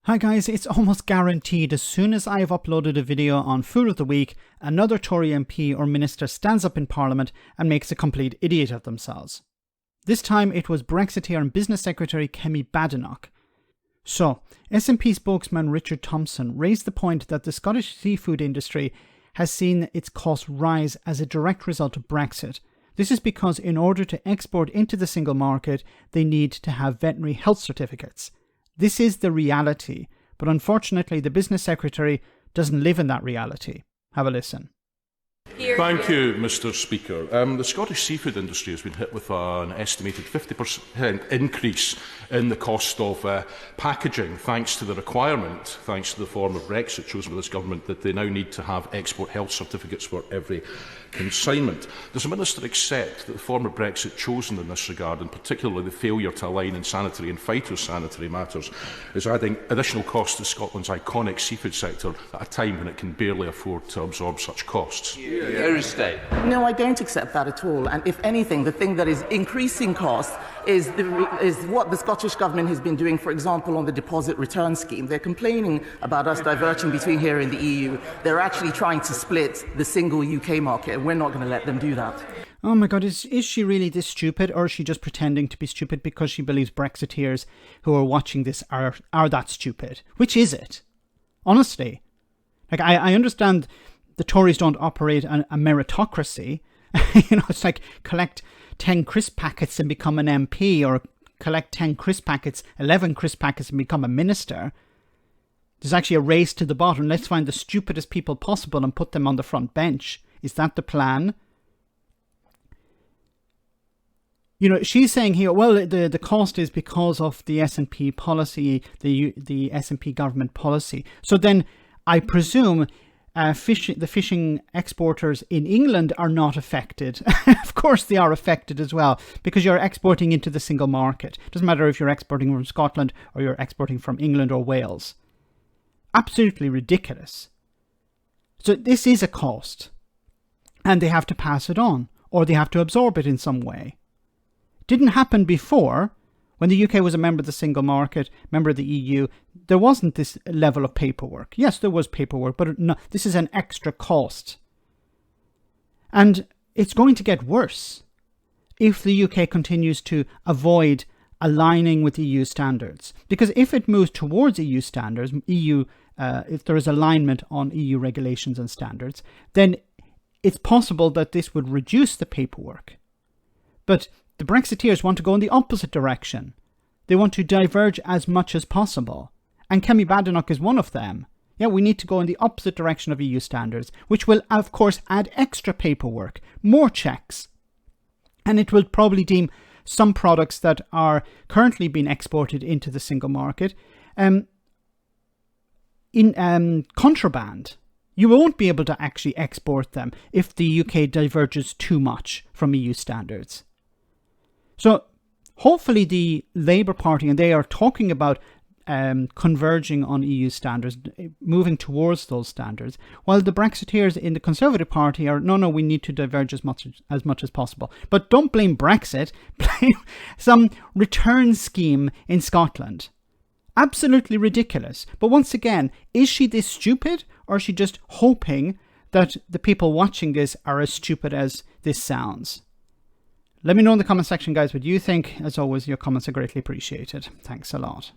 Hi guys, it's almost guaranteed as soon as I have uploaded a video on Fool of the Week, another Tory MP or minister stands up in Parliament and makes a complete idiot of themselves. This time it was Brexiteer and Business Secretary Kemi Badenoch. So, SNP spokesman Richard Thompson raised the point that the Scottish seafood industry has seen its costs rise as a direct result of Brexit. This is because in order to export into the single market, they need to have veterinary health certificates. This is the reality, but unfortunately the Business Secretary doesn't live in that reality. Have a listen. Thank you, Mr Speaker. The Scottish seafood industry has been hit with an estimated 50% increase in the cost of packaging, thanks to the requirement, thanks to the form of Brexit chosen by this government, that they now need to have export health certificates for every consignment. Does the Minister accept that the form of Brexit chosen in this regard, and particularly the failure to align in sanitary and phytosanitary matters, is adding additional costs to Scotland's iconic seafood sector at a time when it can barely afford to absorb such costs? No, I don't accept that at all. And if anything, the thing that is increasing costs is what the Scottish Government has been doing, for example, on the deposit return scheme. They're complaining about us diverging between here and the EU. They're actually trying to split the single UK market, and we're not going to let them do that. Oh my God, is she really this stupid, or is she just pretending to be stupid because she believes Brexiteers who are watching this are that stupid? Which is it? Honestly. Like, I understand the Tories don't operate a meritocracy. It's like collect 10 crisp packets and become an MP, or collect 10 crisp packets, 11 crisp packets and become a minister. There's actually a race to the bottom. Let's find the stupidest people possible and put them on the front bench. Is that the plan? She's saying here, well, the cost is because of the SNP policy, the SNP government policy. So then I presume the fishing exporters in England are not affected. Of course they are affected as well, because you're exporting into the single market. It doesn't matter if you're exporting from Scotland or you're exporting from England or Wales. Absolutely ridiculous. So this is a cost, and they have to pass it on, or they have to absorb it in some way. Didn't happen before. When the UK was a member of the single market, member of the EU, there wasn't this level of paperwork. Yes, there was paperwork, but no, this is an extra cost. And it's going to get worse if the UK continues to avoid aligning with EU standards. Because if it moves towards EU standards, if there is alignment on EU regulations and standards, then it's possible that this would reduce the paperwork. But the Brexiteers want to go in the opposite direction. They want to diverge as much as possible. And Kemi Badenoch is one of them. Yeah, we need to go in the opposite direction of EU standards, which will, of course, add extra paperwork, more checks. And it will probably deem some products that are currently being exported into the single market in contraband. You won't be able to actually export them if the UK diverges too much from EU standards. So hopefully the Labour Party, and they are talking about converging on EU standards, moving towards those standards, while the Brexiteers in the Conservative Party are, no, we need to diverge as much as possible. But don't blame Brexit, blame some return scheme in Scotland. Absolutely ridiculous. But once again, is she this stupid, or is she just hoping that the people watching this are as stupid as this sounds? Let me know in the comment section, guys, what you think. As always, your comments are greatly appreciated. Thanks a lot.